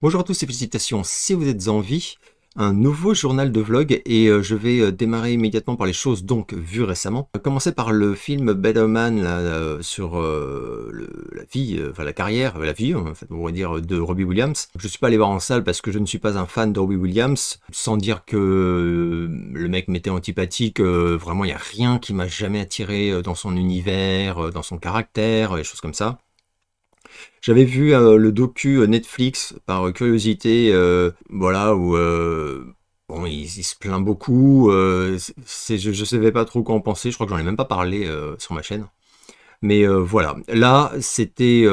Bonjour à tous et félicitations si vous êtes en vie. Un nouveau journal de vlog et je vais démarrer immédiatement par les choses donc vues récemment. Commencer par le film Better Man là, sur la vie, enfin la carrière, la vie en fait, on pourrait dire, de Robbie Williams. Je ne suis pas allé voir en salle parce que je ne suis pas un fan de Robbie Williams, sans dire que le mec m'était antipathique, vraiment il n'y a rien qui m'a jamais attiré dans son univers, dans son caractère, des choses comme ça. J'avais vu le docu Netflix par curiosité, voilà, où bon, il se plaint beaucoup. Je ne savais pas trop quoi en penser. Je crois que j'en ai même pas parlé sur ma chaîne. Mais voilà, là, c'était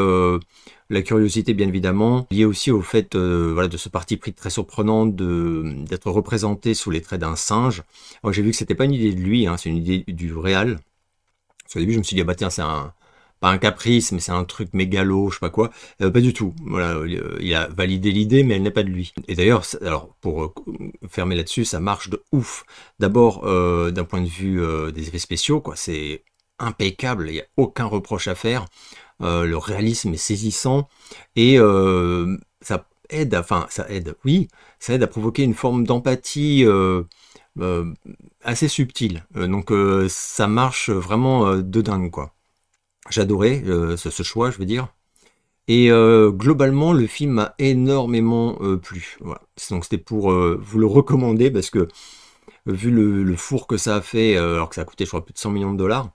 la curiosité, bien évidemment, liée aussi au fait voilà, de ce parti pris très surprenant d'être représenté sous les traits d'un singe. Alors j'ai vu que c'était pas une idée de lui, hein, c'est une idée du réal. Parce qu'au début, je me suis dit, ah bah tiens, c'est un, pas un caprice, mais c'est un truc mégalo, je sais pas quoi. Pas du tout. Voilà, il a validé l'idée, mais elle n'est pas de lui. Et d'ailleurs, alors pour fermer là-dessus, ça marche de ouf. D'abord, d'un point de vue des effets spéciaux, quoi, c'est impeccable. Il n'y a aucun reproche à faire. Le réalisme est saisissant et ça aide, enfin, ça aide, oui, ça aide à provoquer une forme d'empathie. Euh, Assez subtil. Donc ça marche vraiment de dingue, quoi. J'adorais ce choix, je veux dire. Et globalement, le film m'a énormément plu. Voilà. Donc c'était pour vous le recommander parce que vu le four que ça a fait, alors que ça a coûté, je crois, plus de 100 millions de dollars,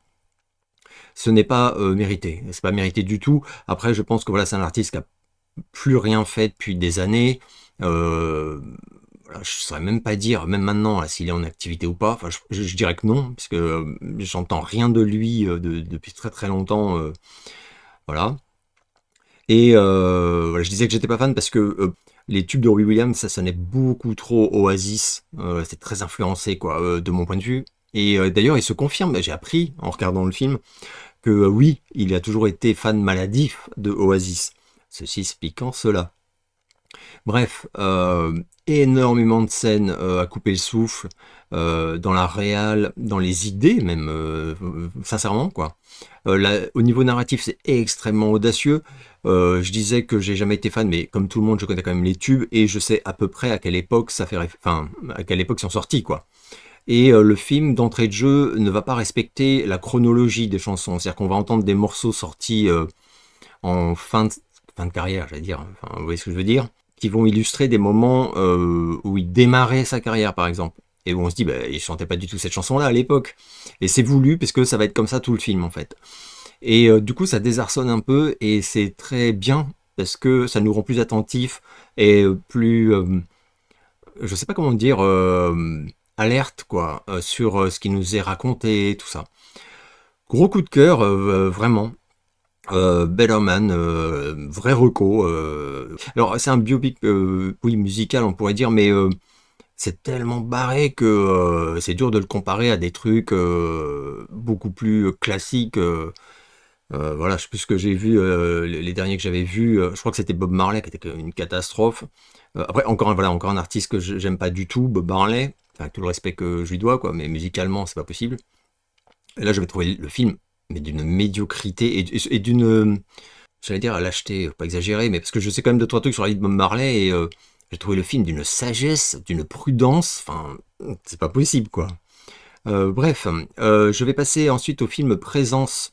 ce n'est pas mérité. C'est pas mérité du tout. Après, je pense que voilà, c'est un artiste qui a plus rien fait depuis des années. Voilà, je ne saurais même pas dire, même maintenant, s'il est en activité ou pas. Enfin, je dirais que non, puisque j'entends rien de lui depuis très très longtemps. Voilà. Et voilà, je disais que j'étais pas fan parce que les tubes de Robbie Williams, ça sonnait beaucoup trop Oasis. C'est très influencé, quoi, de mon point de vue. Et d'ailleurs, il se confirme, j'ai appris en regardant le film, que oui, il a toujours été fan maladif de Oasis. Ceci expliquant cela. Bref, énormément de scènes à couper le souffle, dans la réal, dans les idées même, sincèrement quoi. Au niveau narratif, c'est extrêmement audacieux. Je disais que j'ai jamais été fan, mais comme tout le monde, je connais quand même les tubes et je sais à peu près à quelle époque ça fait, enfin, à quelle époque ils sont sortis quoi. Et le film d'entrée de jeu ne va pas respecter la chronologie des chansons, c'est-à-dire qu'on va entendre des morceaux sortis en fin de carrière, j'allais dire. Enfin, vous voyez ce que je veux dire, qui vont illustrer des moments où il démarrait sa carrière, par exemple. Et où on se dit, bah, il chantait pas du tout cette chanson-là à l'époque. Et c'est voulu, parce que ça va être comme ça tout le film, en fait. Et du coup, ça désarçonne un peu, et c'est très bien, parce que ça nous rend plus attentifs, et plus, je sais pas comment dire, alerte, quoi, sur ce qui nous est raconté, tout ça. Gros coup de cœur, vraiment. Better Man, vrai reco. Alors c'est un biopic, oui, musical on pourrait dire, mais c'est tellement barré que c'est dur de le comparer à des trucs beaucoup plus classiques. Voilà, je sais plus ce que j'ai vu, les derniers que j'avais vus, je crois que c'était Bob Marley qui était une catastrophe. Après, voilà, encore un artiste que j'aime pas du tout, Bob Marley, avec tout le respect que je lui dois, quoi, mais musicalement, c'est pas possible. Et là, j'avais trouvé le film, mais d'une médiocrité et d'une, j'allais dire à lâcheté, faut pas exagérer, mais parce que je sais quand même deux, trois trucs sur la vie de Bob Marley et j'ai trouvé le film d'une sagesse, d'une prudence, enfin, c'est pas possible, quoi. Bref, je vais passer ensuite au film Présence,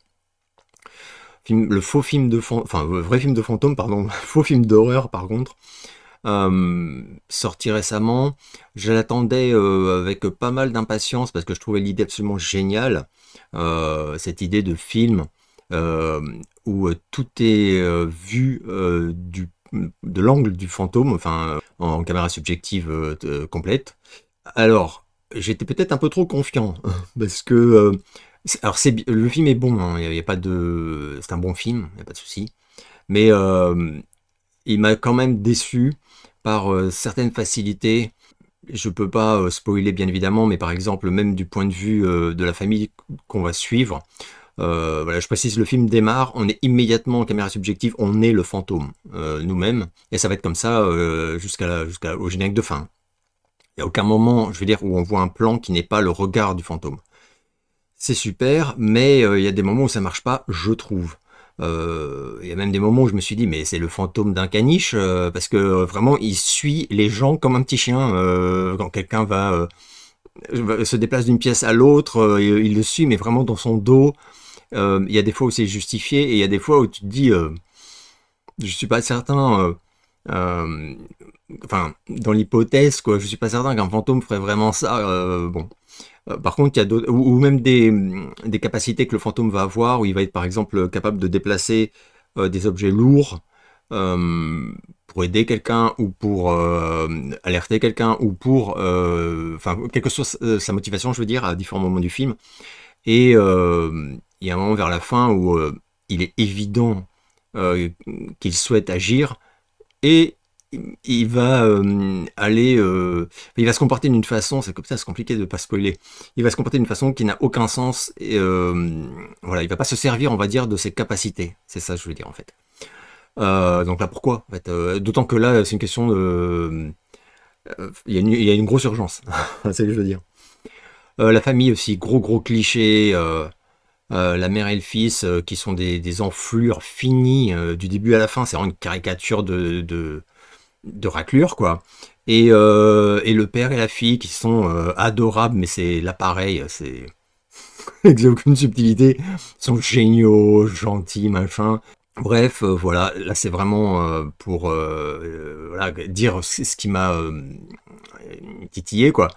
le faux film de enfin, le vrai film de fantôme, pardon, faux film d'horreur par contre. Sorti récemment, je l'attendais avec pas mal d'impatience parce que je trouvais l'idée absolument géniale, cette idée de film où tout est vu de l'angle du fantôme, enfin en caméra subjective complète. Alors, j'étais peut-être un peu trop confiant parce que alors le film est bon, hein, y a pas de, c'est un bon film, il n'y a pas de souci, mais il m'a quand même déçu par certaines facilités. Je peux pas spoiler bien évidemment, mais par exemple, même du point de vue de la famille qu'on va suivre, voilà, je précise, le film démarre, on est immédiatement en caméra subjective, on est le fantôme nous-mêmes, et ça va être comme ça jusqu'au générique de fin. Il n'y a aucun moment, je veux dire, où on voit un plan qui n'est pas le regard du fantôme. C'est super, mais il y a des moments où ça marche pas, je trouve. Il y a même des moments où je me suis dit, mais c'est le fantôme d'un caniche, parce que vraiment, il suit les gens comme un petit chien. Quand quelqu'un se déplace d'une pièce à l'autre, il le suit, mais vraiment dans son dos. Il y a des fois où c'est justifié, et il y a des fois où tu te dis, je suis pas certain, euh, enfin, dans l'hypothèse, quoi, je suis pas certain qu'un fantôme ferait vraiment ça. Bon. Par contre, il y a d'autres, ou même des capacités que le fantôme va avoir, où il va être par exemple capable de déplacer des objets lourds pour aider quelqu'un, ou pour alerter quelqu'un, ou pour, enfin, quelle que soit sa motivation, je veux dire, à différents moments du film. Et il y a un moment vers la fin où il est évident qu'il souhaite agir, et il va il va se comporter d'une façon, c'est comme ça, c'est compliqué de pas spoiler. Il va se comporter d'une façon qui n'a aucun sens, et voilà, il va pas se servir, on va dire, de ses capacités. C'est ça que je veux dire en fait. Donc là, pourquoi en fait, d'autant que là, c'est une question de, il y a une grosse urgence. C'est ce que je veux dire. La famille aussi, gros cliché. La mère et le fils qui sont des enflures finies du début à la fin, c'est vraiment une caricature de raclure, quoi. Et le père et la fille qui sont adorables, mais c'est l'appareil, c'est avec aucune subtilité, ils sont géniaux, gentils, machin. Bref, voilà, là c'est vraiment pour voilà, dire ce qui m'a titillé, quoi.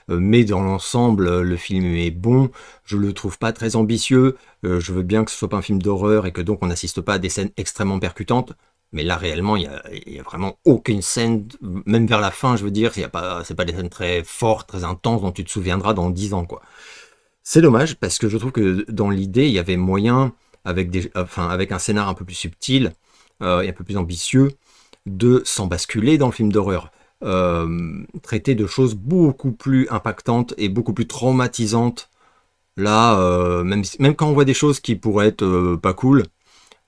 Mais dans l'ensemble, le film est bon, je le trouve pas très ambitieux, je veux bien que ce soit pas un film d'horreur et que donc on n'assiste pas à des scènes extrêmement percutantes, mais là réellement il y a vraiment aucune scène, même vers la fin, je veux dire, c'est pas des scènes très fortes, très intenses dont tu te souviendras dans 10 ans, quoi. C'est dommage parce que je trouve que dans l'idée, il y avait moyen, avec un scénar un peu plus subtil et un peu plus ambitieux, de s'en basculer dans le film d'horreur. Traiter de choses beaucoup plus impactantes et beaucoup plus traumatisantes. Là, même quand on voit des choses qui pourraient être pas cool,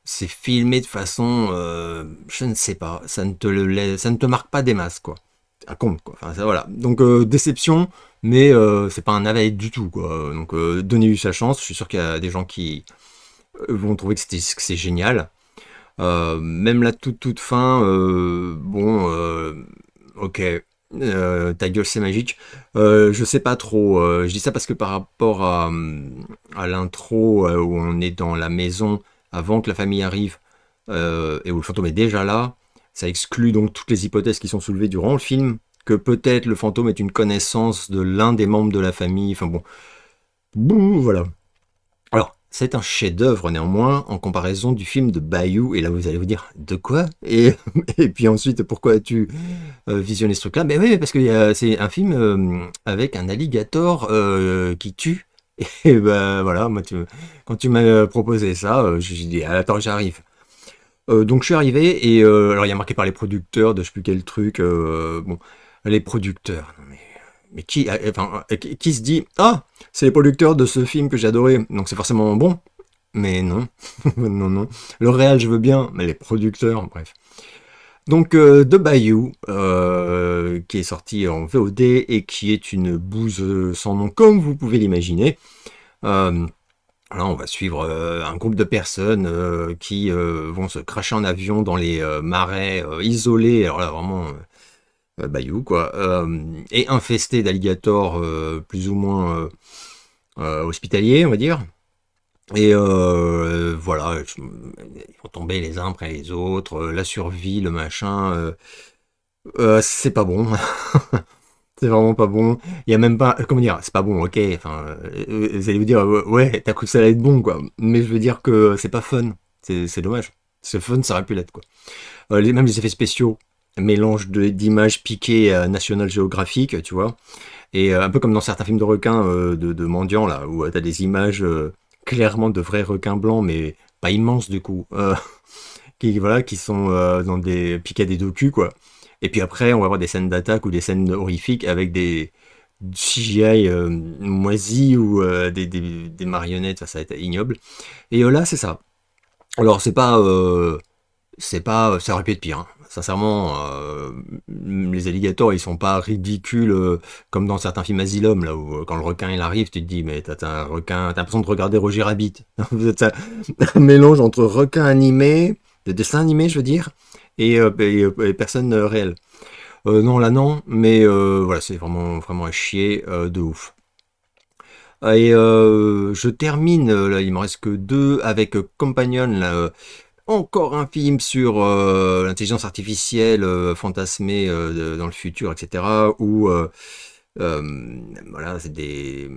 c'est filmé de façon, je ne sais pas, ça ne te marque pas des masses, quoi. Un compte, quoi. Enfin, ça, voilà. Donc déception, mais c'est pas un navet du tout, quoi. Donc donnez-lui sa chance. Je suis sûr qu'il y a des gens qui vont trouver que c'est génial. Même la toute fin, bon, ok. Ta gueule c'est magique. Je sais pas trop. Je dis ça parce que par rapport à l'intro où on est dans la maison avant que la famille arrive et où le fantôme est déjà là, ça exclut donc toutes les hypothèses qui sont soulevées durant le film, que peut-être le fantôme est une connaissance de l'un des membres de la famille. Enfin bon, voilà. Alors, c'est un chef-d'œuvre néanmoins en comparaison du film de Bayou. Et là, vous allez vous dire, de quoi? Et puis ensuite, pourquoi as-tu visionné ce truc-là? Ben oui, parce que c'est un film avec un alligator qui tue. Et ben voilà, moi, quand tu m'as proposé ça, j'ai dit, ah, attends, j'arrive. Donc je suis arrivé, et alors il y a marqué par les producteurs de je sais plus quel truc. Bon, les producteurs, non mais qui, enfin, qui se dit, ah, c'est les producteurs de ce film que j'ai adoré, donc c'est forcément bon. Mais non, non. Le réel, je veux bien, mais les producteurs, bref. Donc The Bayou, qui est sorti en VOD et qui est une bouse sans nom, comme vous pouvez l'imaginer. Là, on va suivre un groupe de personnes qui vont se cracher en avion dans les marais isolés. Alors là, vraiment, bayou, quoi. Et infestés d'alligators plus ou moins hospitaliers, on va dire. Et voilà, ils vont tomber les uns après les autres. La survie, le machin, c'est pas bon. C'est vraiment pas bon. Il y a même pas, comment dire, c'est pas bon, ok. Enfin, vous allez vous dire, ouais, t'as cru que ça allait être bon, quoi. Mais je veux dire que c'est pas fun. C'est dommage. C'est fun, ça aurait pu l'être, quoi. Même les effets spéciaux, mélange d'images piquées à National Geographic, tu vois. Et un peu comme dans certains films de requins de mendiants, là, où t'as des images clairement de vrais requins blancs, mais pas immenses, du coup. Voilà, qui sont dans des piqués à des docus, quoi. Et puis après, on va avoir des scènes d'attaque ou des scènes horrifiques avec des CGI moisis ou des marionnettes, ça va être ignoble. Et là, c'est ça. Alors, c'est pas, ça aurait pu être pire, hein. Sincèrement, les alligators, ils sont pas ridicules comme dans certains films Asylum, là où quand le requin il arrive, tu te dis, mais t'as un requin, t'as l'impression de regarder Roger Rabbit. Vous êtes un mélange entre requin animé, de dessin animé, je veux dire, et personne réelle. Non, là non, mais voilà, c'est vraiment à chier de ouf. Et je termine, là, il me reste que deux avec Companion, là, encore un film sur l'intelligence artificielle fantasmée dans le futur, etc. Où voilà, c'est des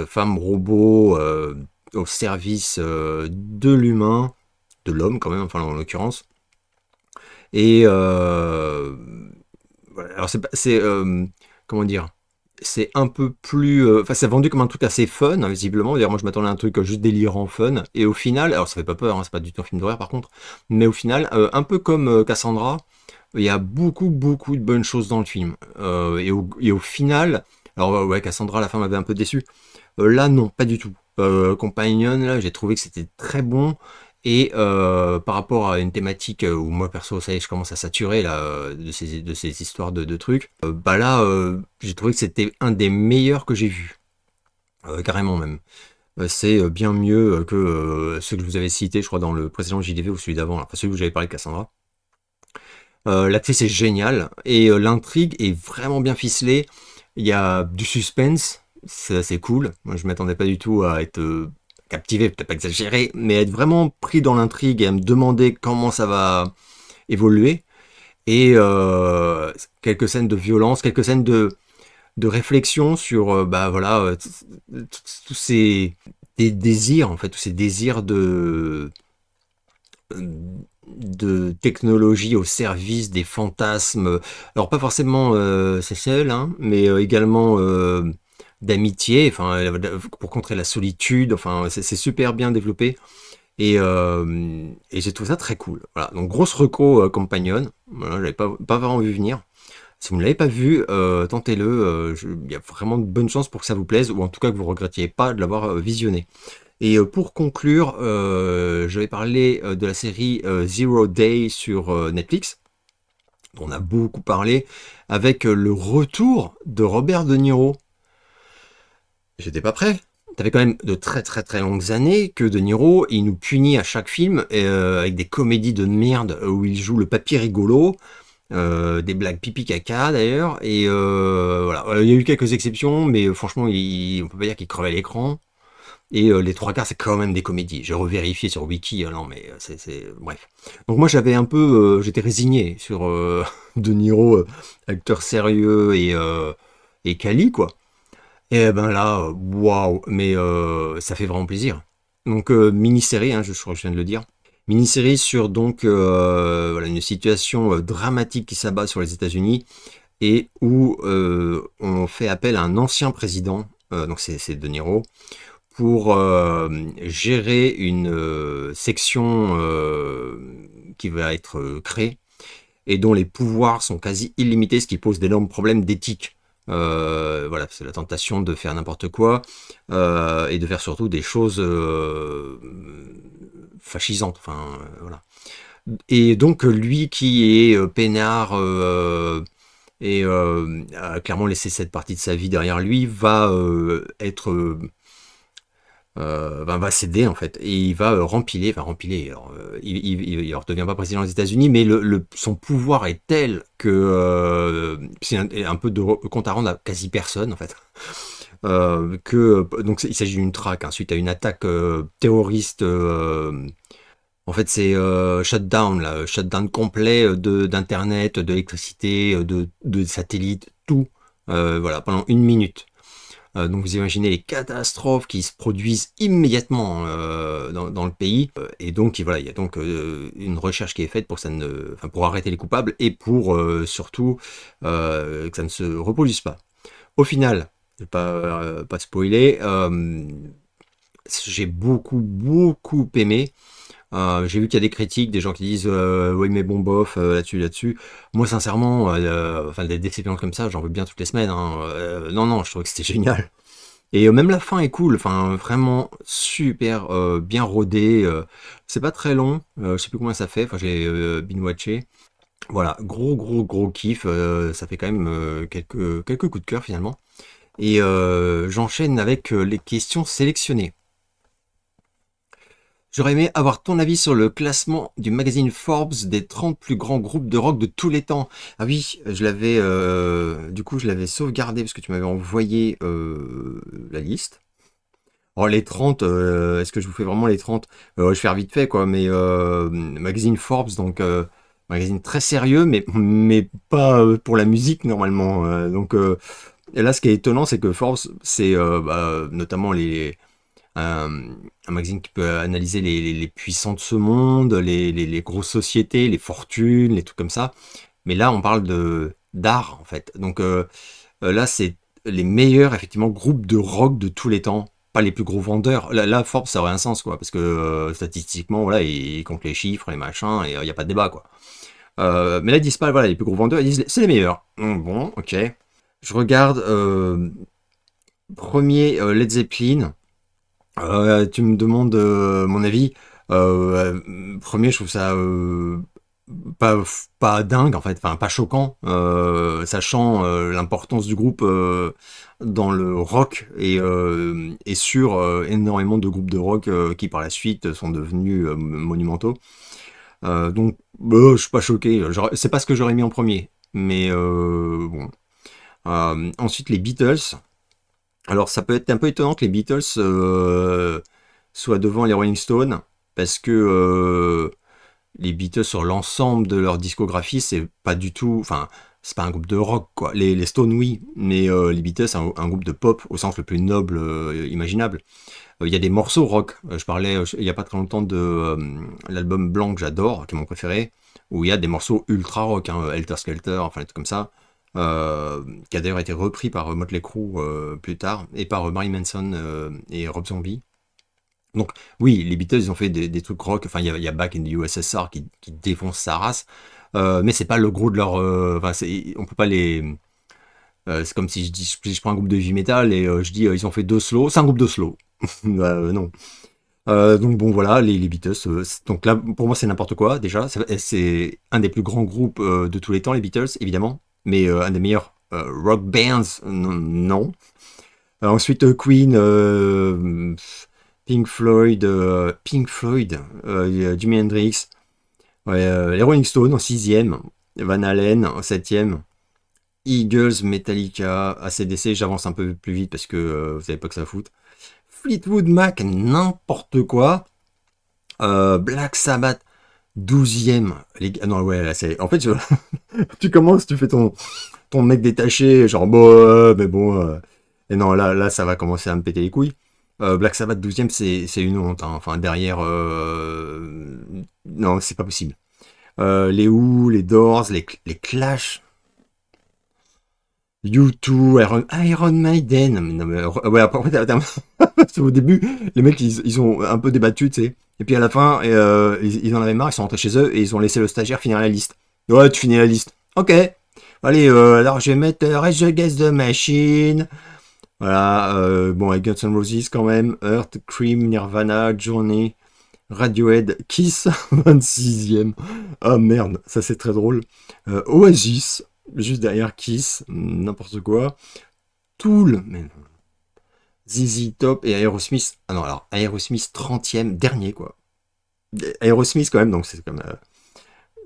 femmes robots au service de l'humain, de l'homme quand même, enfin en l'occurrence. Et voilà, alors comment dire, c'est un peu plus, enfin c'est vendu comme un truc assez fun, hein, visiblement. D'ailleurs moi je m'attendais à un truc juste délirant fun, et au final, alors ça fait pas peur, hein, c'est pas du tout un film d'horreur par contre, mais au final, un peu comme Cassandra, il y a beaucoup de bonnes choses dans le film. Et au final, alors ouais, Cassandra, la fin m'avait un peu déçu. Là non, pas du tout. Companion, là j'ai trouvé que c'était très bon. Et par rapport à une thématique où moi perso, ça y est, je commence à saturer là, de ces histoires de trucs, bah là, j'ai trouvé que c'était un des meilleurs que j'ai vus. Carrément même. C'est bien mieux que ceux que je vous avais cités, je crois, dans le précédent JDV ou celui d'avant, enfin celui où j'avais parlé de Cassandra. L'actrice est géniale et l'intrigue est vraiment bien ficelée. Il y a du suspense, c'est assez cool. Moi, je m'attendais pas du tout à être captivé, peut-être pas exagéré, mais être vraiment pris dans l'intrigue et à me demander comment ça va évoluer. Et quelques scènes de violence, quelques scènes de réflexion sur, bah voilà, tous ces des désirs, en fait, tous ces désirs de technologie au service des fantasmes, alors pas forcément sexuels, hein, mais également d'amitié, enfin pour contrer la solitude, enfin c'est super bien développé et j'ai trouvé ça très cool. Voilà, donc grosse reco Companion, voilà, j'avais pas vraiment vu venir. Si vous ne l'avez pas vu, tentez-le, il y a vraiment de bonnes chances pour que ça vous plaise, ou en tout cas que vous ne regrettiez pas de l'avoir visionné. Et pour conclure, je vais parler de la série Zero Day sur Netflix, dont on a beaucoup parlé, avec le retour de Robert De Niro. J'étais pas prêt. Ça fait quand même de très longues années que De Niro, il nous punit à chaque film avec des comédies de merde où il joue le papy rigolo, des blagues pipi caca d'ailleurs, et voilà. Il y a eu quelques exceptions, mais franchement, on peut pas dire qu'il crevait l'écran. Et les trois quarts, c'est quand même des comédies. J'ai revérifié sur Wiki, non mais bref. Donc moi j'avais un peu, j'étais résigné sur De Niro, acteur sérieux et quali quoi. Et ben là, waouh, mais ça fait vraiment plaisir. Donc mini-série, hein, je crois que je viens de le dire. Mini-série sur donc voilà, une situation dramatique qui s'abat sur les États-Unis et où on fait appel à un ancien président, donc c'est De Niro, pour gérer une section qui va être créée et dont les pouvoirs sont quasi illimités, ce qui pose d'énormes problèmes d'éthique. Voilà, c'est la tentation de faire n'importe quoi et de faire surtout des choses fascisantes. Enfin, voilà. Et donc lui qui est peinard et a clairement laissé cette partie de sa vie derrière lui va être va céder en fait et il va rempiler, alors, il redevient pas président des États-Unis, mais son pouvoir est tel que c'est un peu de compte à rendre à quasi personne en fait. Donc il s'agit d'une traque hein, suite à une attaque terroriste. En fait, c'est shutdown, là, shutdown complet d'internet, de l'électricité, de satellites, tout. Voilà, pendant une minute. Donc vous imaginez les catastrophes qui se produisent immédiatement dans le pays. Et donc voilà, il y a donc une recherche qui est faite pour que pour arrêter les coupables et pour surtout que ça ne se reproduise pas. Au final, je vais pas spoiler, j'ai beaucoup aimé. J'ai vu qu'il y a des critiques, des gens qui disent oui mais bon bof là-dessus. Moi sincèrement, enfin des déceptions comme ça, j'en veux bien toutes les semaines. Hein. Non, je trouve que c'était génial. Et même la fin est cool, enfin vraiment super bien rodé. C'est pas très long, je sais plus combien ça fait. Enfin j'ai binge-watché. Voilà, gros kiff, ça fait quand même quelques coups de cœur finalement. Et j'enchaîne avec les questions sélectionnées. J'aurais aimé avoir ton avis sur le classement du magazine Forbes des 30 plus grands groupes de rock de tous les temps. Ah oui, je l'avais, du coup, je l'avais sauvegardé parce que tu m'avais envoyé la liste. Oh, les 30, est-ce que je vous fais vraiment les 30? Je vais faire vite fait, quoi, mais magazine Forbes, donc magazine très sérieux, mais pas pour la musique normalement. Et là, ce qui est étonnant, c'est que Forbes, c'est notamment un magazine qui peut analyser les puissants de ce monde, les grosses sociétés, les fortunes, les trucs comme ça. Mais là, on parle de d'art, en fait. Donc là, c'est les meilleurs, effectivement, groupes de rock de tous les temps. Pas les plus gros vendeurs. Là, Forbes, ça aurait un sens, quoi. Parce que statistiquement, voilà, ils comptent les chiffres, les machins, et il n'y a pas de débat, quoi. Mais là, ils disent pas, voilà, les plus gros vendeurs, ils disent, c'est les meilleurs. Bon, ok. Je regarde, premier, Led Zeppelin. Tu me demandes mon avis. Premier, je trouve ça pas dingue en fait, enfin pas choquant, sachant l'importance du groupe dans le rock et sur énormément de groupes de rock qui par la suite sont devenus monumentaux. Donc, je suis pas choqué. C'est pas ce que j'aurais mis en premier, mais bon. Ensuite, les Beatles. Alors, ça peut être un peu étonnant que les Beatles soient devant les Rolling Stones, parce que les Beatles, sur l'ensemble de leur discographie, c'est pas du tout. Enfin, c'est pas un groupe de rock, quoi. Les Stones, oui, mais les Beatles, c'est un groupe de pop au sens le plus noble imaginable. Il y a des morceaux rock. Je parlais il y a pas très longtemps de l'album Blanc que j'adore, qui est mon préféré, où il y a des morceaux ultra rock, hein, Helter Skelter, enfin des trucs comme ça, qui a d'ailleurs été repris par Motley Crue plus tard, et par Marilyn Manson et Rob Zombie. Donc oui, les Beatles, ils ont fait des trucs rock, enfin il y a Back in the USSR qui défonce sa race, mais c'est pas le gros de leur... Enfin, on peut pas les... c'est comme si je prends un groupe de heavy metal et je dis ils ont fait deux slows, c'est un groupe de slow. Non. Donc bon voilà, les Beatles. Donc là, pour moi, c'est n'importe quoi déjà. C'est un des plus grands groupes de tous les temps, les Beatles, évidemment, mais un des meilleurs rock bands, non. Non. Ensuite, Queen, Pink Floyd, Jimi Hendrix, ouais, les Rolling Stones en sixième, Van Halen en septième, Eagles, Metallica, AC/DC. J'avance un peu plus vite parce que vous savez pas que ça fout. Fleetwood Mac, n'importe quoi. Black Sabbath, douzième. Ah non, ouais, là, c'est... En fait, tu commences, tu fais ton mec détaché, genre, bon, mais bon... Et non, là, ça va commencer à me péter les couilles. Black Sabbath, douzième, c'est une honte, hein. Enfin, derrière... Non, c'est pas possible. Les Who, les Doors, les Clash... U2, Iron Maiden. Non, mais, ouais, après, au début, les mecs, ils ont un peu débattu, tu sais. Et puis à la fin, ils en avaient marre, ils sont rentrés chez eux et ils ont laissé le stagiaire finir la liste. Ouais, tu finis la liste. Ok. Allez, alors je vais mettre Rage Against the Machine. Voilà, bon, avec Guns N' Roses quand même. Earth, Cream, Nirvana, Journey, Radiohead, Kiss, 26e. Ah merde, ça c'est très drôle. Oasis, juste derrière Kiss, n'importe quoi. Tool, mais ZZ Top et Aerosmith. Ah non, alors Aerosmith 30e, dernier quoi. Aerosmith quand même, donc c'est comme.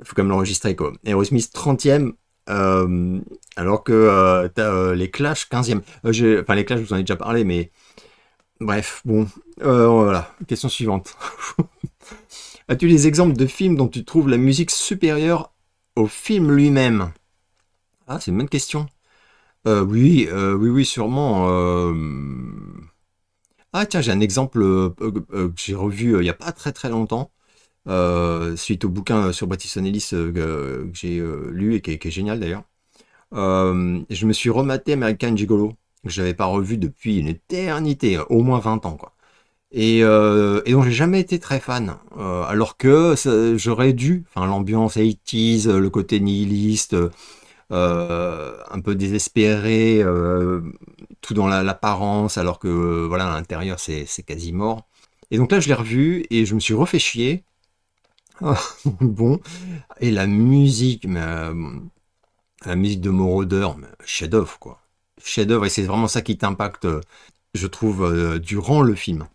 Faut quand même l'enregistrer quoi. Aerosmith 30e, alors que t'as les Clash 15e. Enfin, les Clash, je vous en ai déjà parlé, mais bref, bon. Voilà, question suivante. As-tu des exemples de films dont tu trouves la musique supérieure au film lui-même? Ah, c'est une bonne question. Oui, sûrement. Ah, tiens, j'ai un exemple que j'ai revu il y a pas très longtemps, suite au bouquin sur Bret Easton Ellis que j'ai lu et qui est génial d'ailleurs. Je me suis rematé American Gigolo, que j'avais pas revu depuis une éternité, au moins 20 ans, quoi. Et dont j'ai jamais été très fan, alors que j'aurais dû, enfin l'ambiance 80s, le côté nihiliste, un peu désespéré, tout dans l'apparence, alors que voilà, à l'intérieur c'est quasi mort. Et donc là je l'ai revu et je me suis refait chier. Bon, et la musique de Moroder, mais chef-d'œuvre, quoi. Chef-d'œuvre, et c'est vraiment ça qui t'impacte, je trouve, durant le film.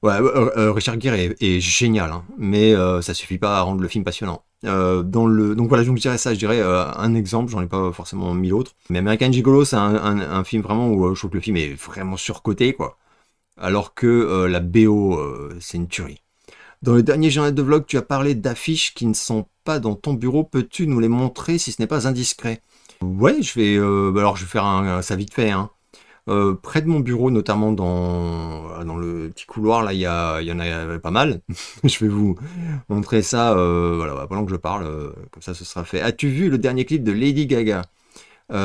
Ouais, Richard Gere est génial, hein, mais ça suffit pas à rendre le film passionnant. Donc voilà, donc je dirais ça, je dirais un exemple, j'en ai pas forcément mille autres. Mais American Gigolo, c'est un film vraiment où je trouve que le film est vraiment surcoté, quoi. Alors que la BO, c'est une tuerie. Dans le dernier journal de vlog, tu as parlé d'affiches qui ne sont pas dans ton bureau. Peux-tu nous les montrer si ce n'est pas indiscret? Ouais, alors je vais faire ça vite fait, hein. Près de mon bureau, notamment dans le petit couloir, là, il y en a pas mal. Je vais vous montrer ça voilà, pendant que je parle, comme ça ce sera fait. As-tu vu le dernier clip de Lady Gaga?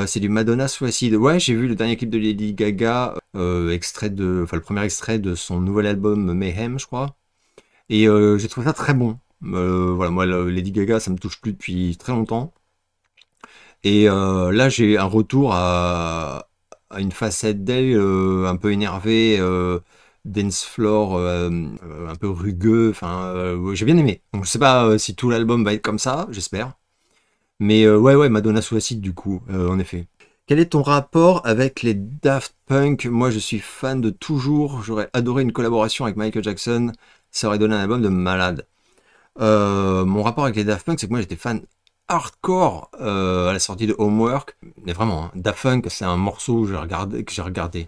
C'est du Madonna Suicide. Ouais, j'ai vu le dernier clip de Lady Gaga, le premier extrait de son nouvel album Mayhem, je crois. Et j'ai trouvé ça très bon. Voilà, moi, Lady Gaga, ça me touche plus depuis très longtemps. Et là, j'ai un retour à une facette d'elle un peu énervée, dance floor, un peu rugueux. Enfin, ouais, j'ai bien aimé. Donc, je sais pas si tout l'album va être comme ça, j'espère. Mais ouais, Madonna Suicide, du coup, en effet. Quel est ton rapport avec les Daft Punk? Moi, je suis fan de toujours. J'aurais adoré une collaboration avec Michael Jackson. Ça aurait donné un album de malade. Mon rapport avec les Daft Punk, c'est que moi j'étais fan hardcore à la sortie de Homework. Mais vraiment, hein, Daft Punk, c'est un morceau que j'ai regardé.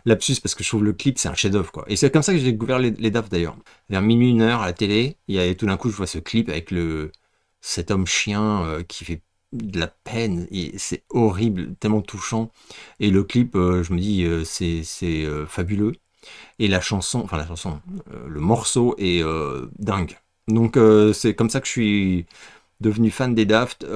Lapsus, parce que je trouve le clip, c'est un chef-d'œuvre, quoi. Et c'est comme ça que j'ai découvert les Daft d'ailleurs. Vers minuit, une heure à la télé, tout d'un coup, je vois ce clip avec cet homme chien qui fait de la peine. Et c'est horrible, tellement touchant. Et le clip, je me dis, c'est fabuleux. Et le morceau est dingue. Donc c'est comme ça que je suis devenu fan des Daft.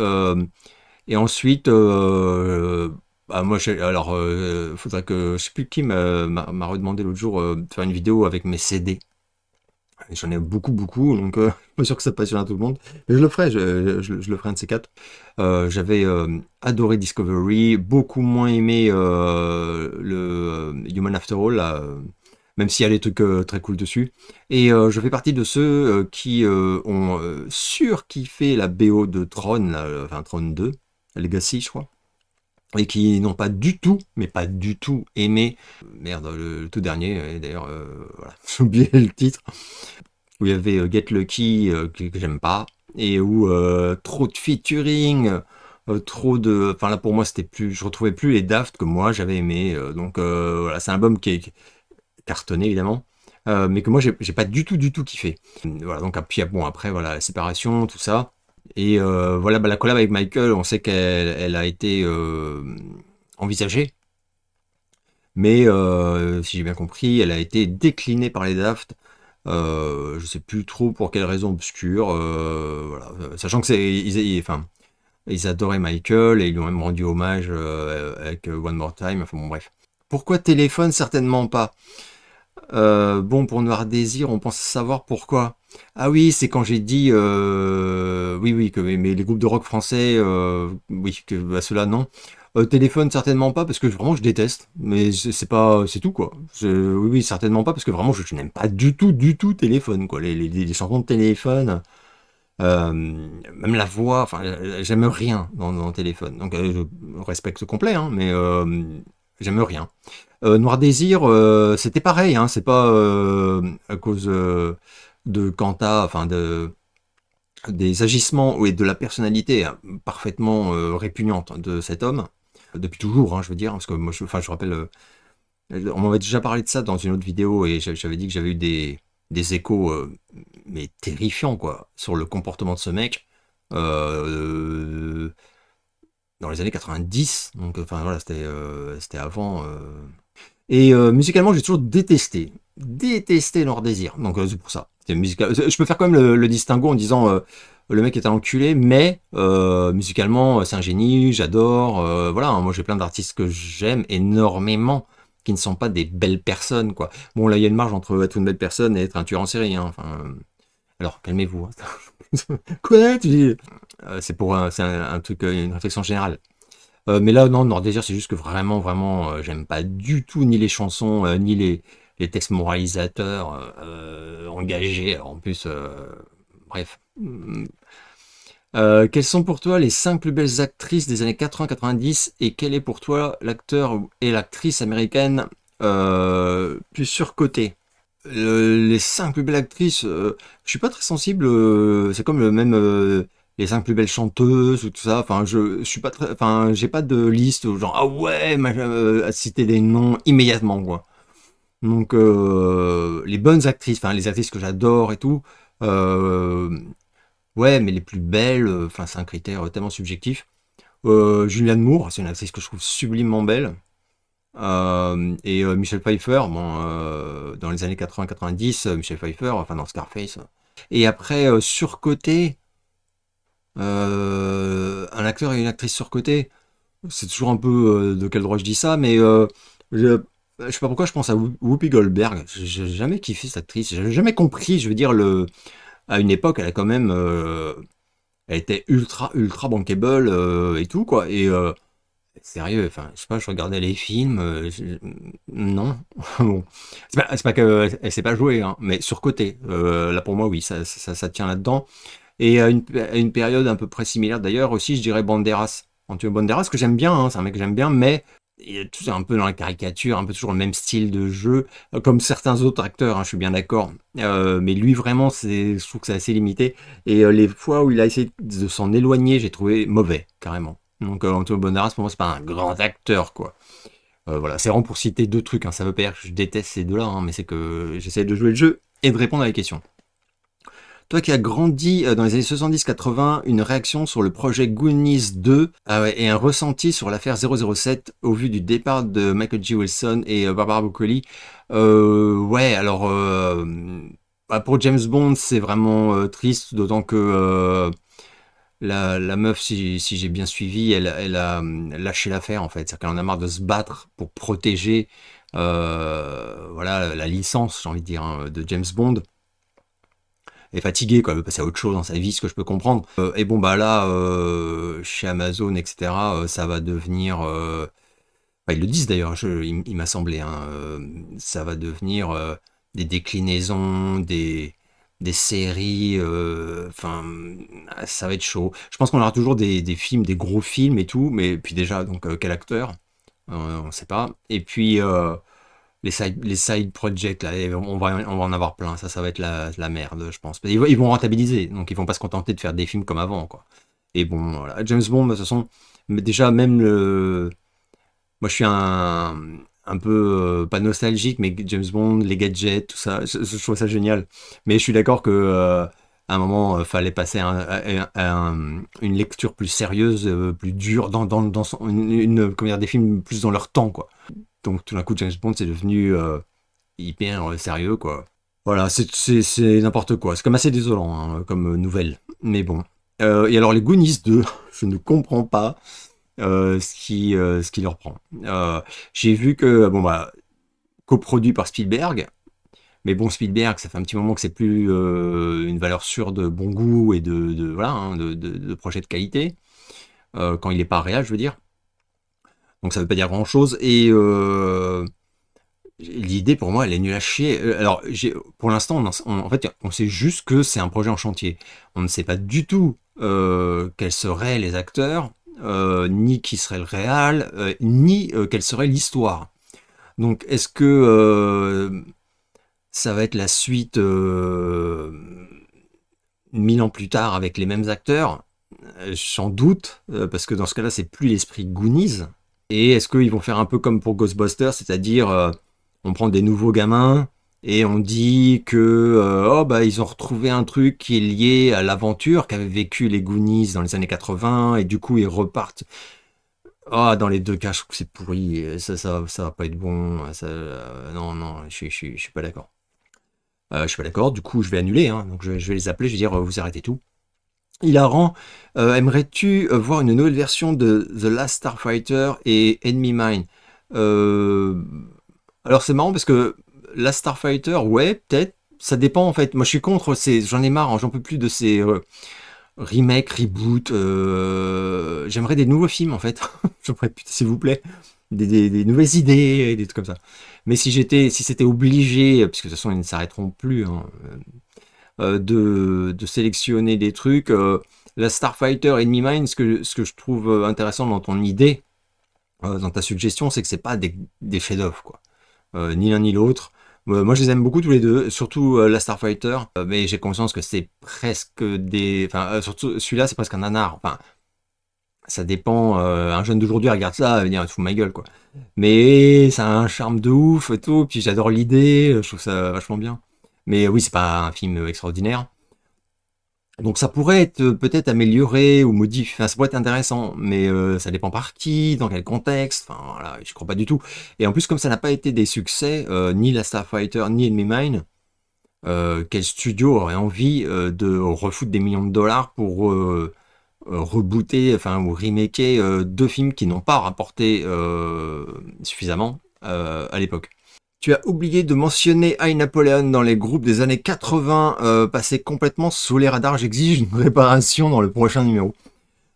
Et ensuite, moi, faudrait que je sais plus qui m'a redemandé l'autre jour de faire une vidéo avec mes CD. J'en ai beaucoup, donc pas sûr que ça passionne à tout le monde. Mais je le ferai, je le ferai un de ces quatre. J'avais adoré Discovery, beaucoup moins aimé le Human After All, là, même s'il y a des trucs très cool dessus. Et je fais partie de ceux qui ont surkiffé la BO de Tron, là, enfin Tron 2, Legacy, je crois. Et qui n'ont pas du tout, mais pas du tout aimé, merde, le tout dernier, et d'ailleurs, voilà, j'ai oublié le titre, où il y avait Get Lucky, que j'aime pas, et où trop de featuring, enfin là pour moi c'était plus, je retrouvais plus les Daft que moi j'avais aimé, donc voilà, c'est un album qui est cartonné évidemment, mais que moi j'ai pas du tout kiffé. Voilà, donc puis bon après voilà, la séparation, tout ça, et voilà, la collab avec Michael, on sait qu'elle a été envisagée, mais si j'ai bien compris, elle a été déclinée par les Daft. Je sais plus trop pour quelle raison obscure, voilà. Sachant que ils adoraient Michael et ils lui ont même rendu hommage avec One More Time. Enfin bon, bref. Pourquoi téléphone? Certainement pas. Bon, pour Noir Désir, on pense savoir pourquoi. Ah oui, c'est quand j'ai dit oui, mais les groupes de rock français, oui, que bah, ceux-là non. Téléphone certainement pas parce que vraiment je déteste, mais c'est tout quoi. Oui, certainement pas parce que vraiment je n'aime pas du tout téléphone quoi. Les chansons de téléphone, même la voix, enfin j'aime rien dans téléphone. Donc je respecte complet, hein, mais j'aime rien. Noir Désir, c'était pareil, hein, c'est pas à cause de Kanta, enfin des agissements et de la personnalité hein, parfaitement répugnante de cet homme, depuis toujours, hein, je veux dire, parce que moi, je rappelle, on m'avait déjà parlé de ça dans une autre vidéo et j'avais dit que j'avais eu des échos, mais terrifiants, quoi, sur le comportement de ce mec. Dans les années 90, donc enfin voilà, c'était avant. Et musicalement, j'ai toujours détesté Noir Désir. Donc c'est pour ça. Je peux faire quand même le distinguo en disant le mec est un enculé, mais musicalement, c'est un génie, j'adore. Voilà, hein, moi j'ai plein d'artistes que j'aime énormément, qui ne sont pas des belles personnes, quoi. Bon, là, il y a une marge entre être une belle personne et être un tueur en série. Hein, enfin, alors, calmez-vous. Hein. Quoi, tu dis c'est un truc, une réflexion générale. Mais là, non, Noir Désir, c'est juste que vraiment, j'aime pas du tout ni les chansons, ni les textes moralisateurs engagés. Alors, en plus, bref. Quelles sont pour toi les 5 plus belles actrices des années 80-90 et quel est pour toi l'acteur et l'actrice américaine plus surcotée? Les 5 plus belles actrices, je suis pas très sensible, c'est comme le même les 5 plus belles chanteuses ou tout ça, enfin je suis pas très, enfin j'ai pas de liste genre ah ouais, à citer des noms immédiatement quoi. Donc les bonnes actrices, enfin les actrices que j'adore et tout, euh, ouais, mais les plus belles, enfin c'est un critère tellement subjectif. Julianne Moore, c'est une actrice que je trouve sublimement belle. Et Michelle Pfeiffer, bon, dans les années 80-90, Michelle Pfeiffer, enfin dans Scarface. Et après, surcoté, un acteur et une actrice surcotés, c'est toujours un peu de quel droit je dis ça, mais je sais pas pourquoi je pense à Whoopi Goldberg. J'ai jamais kiffé cette actrice, j'ai jamais compris, je veux dire, à une époque, elle a quand même, elle était ultra bankable et tout, quoi. Et sérieux, enfin, je sais pas, je regardais les films, non. Bon. C'est pas qu'elle sait pas jouer, hein, mais surcoté. Là, pour moi, oui, ça tient là-dedans. Et à une période à peu près similaire, d'ailleurs, aussi, je dirais Banderas. Antonio Banderas, que j'aime bien, hein, c'est un mec que j'aime bien, mais il est tout un peu dans la caricature, un peu toujours le même style de jeu, comme certains autres acteurs, hein, je suis bien d'accord. Mais lui, vraiment, je trouve que c'est assez limité. Et les fois où il a essayé de s'en éloigner, j'ai trouvé mauvais, carrément. Donc Antonio Banderas, pour moi, c'est pas un grand acteur, quoi. Voilà, c'est vraiment pour citer deux trucs, hein. Ça veut pas dire que je déteste ces deux-là, hein, mais c'est que j'essaie de jouer le jeu et de répondre à la question. Toi qui as grandi dans les années 70-80, une réaction sur le projet Goonies 2 et un ressenti sur l'affaire 007 au vu du départ de Michael G. Wilson et Barbara Broccoli. Ouais, alors pour James Bond, c'est vraiment triste, d'autant que la meuf, si j'ai bien suivi, elle a lâché l'affaire en fait. C'est-à-dire qu'elle en a marre de se battre pour protéger voilà, la licence, j'ai envie de dire, hein, de James Bond. Elle est fatiguée, quoi, elle veut passer à autre chose dans sa vie, ce que je peux comprendre. Et bon, bah là, chez Amazon, etc., ça va devenir... enfin, ils le disent d'ailleurs, il m'a semblé, hein, ça va devenir des déclinaisons, des séries, enfin, ça va être chaud. Je pense qu'on aura toujours des films, des gros films et tout, mais puis déjà, donc, quel acteur? On sait pas. Et puis... les side projects, là, on va en avoir plein. Ça va être la merde, je pense. Ils vont rentabiliser, donc ils vont pas se contenter de faire des films comme avant, quoi. Et bon, voilà. James Bond, de toute façon, déjà, même moi, je suis un peu, pas nostalgique, mais James Bond, les gadgets, tout ça, je trouve ça génial. Mais je suis d'accord que, à un moment, fallait passer une lecture plus sérieuse, plus dure, dans comment dire, des films plus dans leur temps, quoi. Donc tout d'un coup, James Bond, c'est devenu hyper sérieux, quoi. Voilà, c'est n'importe quoi. C'est comme assez désolant, hein, comme nouvelle. Mais bon. Et alors, les Goonies 2, je ne comprends pas ce qui leur prend. J'ai vu que, bon, bah, coproduit par Spielberg. Mais bon, Spielberg, ça fait un petit moment que c'est plus une valeur sûre de bon goût et voilà, hein, de projet de qualité. Quand il n'est pas réel, je veux dire. Donc ça veut pas dire grand chose. Et l'idée pour moi, elle est nulle à chier. Alors, pour l'instant, en fait, on sait juste que c'est un projet en chantier. On ne sait pas du tout quels seraient les acteurs, ni qui serait le réal, ni quelle serait l'histoire. Donc, est-ce que ça va être la suite 1000 ans plus tard avec les mêmes acteurs? Sans doute, parce que dans ce cas-là, c'est plus l'esprit Goonies. Et est-ce qu'ils vont faire un peu comme pour Ghostbusters, c'est-à-dire on prend des nouveaux gamins et on dit que oh bah ils ont retrouvé un truc qui est lié à l'aventure qu'avaient vécu les Goonies dans les années 80 et du coup ils repartent. Ah, dans les deux cas, je trouve que c'est pourri, et ça va pas être bon. Non, je suis pas d'accord. Je suis pas d'accord, du coup je vais annuler, hein, donc je vais les appeler, je vais dire vous arrêtez tout. Hilarant, aimerais-tu voir une nouvelle version de The Last Starfighter et Enemy Mine? Alors c'est marrant parce que Last Starfighter, ouais, peut-être, ça dépend en fait. Moi je suis contre, j'en ai marre, hein, j'en peux plus de ces remakes, reboots. J'aimerais des nouveaux films en fait. J'aimerais, putain, s'il vous plaît, des nouvelles idées, des trucs comme ça. Mais si c'était obligé, puisque de toute façon ils ne s'arrêteront plus, hein, de sélectionner des trucs. La Starfighter Enemy Mine, ce que je trouve intéressant dans ton idée, dans ta suggestion, c'est que c'est pas des chefs-d'œuvre, quoi. Ni l'un ni l'autre. Moi, je les aime beaucoup tous les deux, surtout la Starfighter, mais j'ai conscience que c'est presque des... Enfin, surtout celui-là, c'est presque un nanar. Enfin, ça dépend. Un jeune d'aujourd'hui regarde ça, il va dire, tu fous ma gueule, quoi. Mais ça a un charme de ouf et tout, puis j'adore l'idée, je trouve ça vachement bien. Mais oui, c'est pas un film extraordinaire. Donc ça pourrait être peut-être amélioré ou modifié, enfin ça pourrait être intéressant, mais ça dépend par qui, dans quel contexte, enfin voilà, je crois pas du tout. Et en plus comme ça n'a pas été des succès, ni la Starfighter ni Enemy Mine, quel studio aurait envie de refoutre des millions de dollars pour rebooter, enfin ou remaker deux films qui n'ont pas rapporté suffisamment à l'époque. Tu as oublié de mentionner I Napoleon dans les groupes des années 80, passé complètement sous les radars. J'exige une réparation dans le prochain numéro.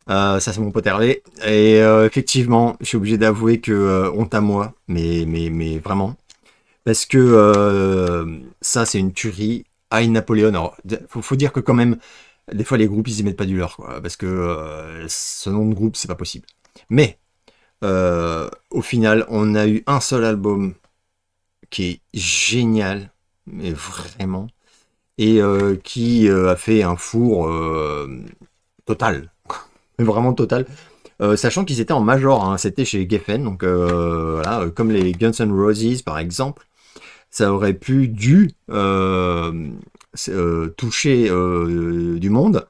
Ça c'est mon pote Hervé. Et effectivement, je suis obligé d'avouer que honte à moi, mais vraiment. Parce que ça c'est une tuerie. I Napoleon. Alors, faut dire que quand même, des fois les groupes ils y mettent pas du leur, quoi. Parce que ce nom de groupe c'est pas possible. Mais au final, on a eu un seul album qui est génial, mais vraiment, et qui a fait un four total, vraiment total, sachant qu'ils étaient en major, hein, c'était chez Geffen, donc voilà, comme les Guns N' Roses par exemple, ça aurait dû toucher du monde.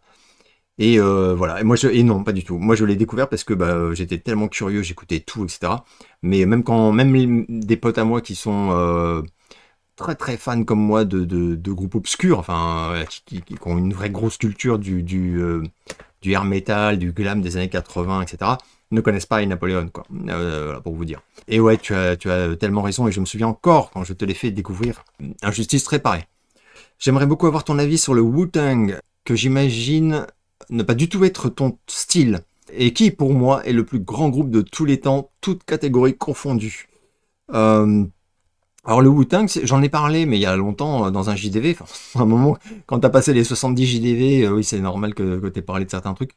Et voilà, et moi et non, pas du tout. Moi je l'ai découvert parce que bah, j'étais tellement curieux, j'écoutais tout, etc. Mais même des potes à moi qui sont très très fans comme moi de groupes obscurs, enfin qui ont une vraie grosse culture du air metal, du glam des années 80, etc. ne connaissent pas Napoléon, quoi. Voilà, pour vous dire. Et ouais, tu as tellement raison, et je me souviens encore quand je te l'ai fait découvrir. Injustice réparée. J'aimerais beaucoup avoir ton avis sur le Wu-Tang, que j'imagine ne pas du tout être ton style, et qui pour moi est le plus grand groupe de tous les temps, toutes catégories confondues. Alors le Wu-Tang, j'en ai parlé, mais il y a longtemps, dans un JDV, enfin, à un moment, quand t'as passé les 70 JDV, oui c'est normal que t'aies parlé de certains trucs,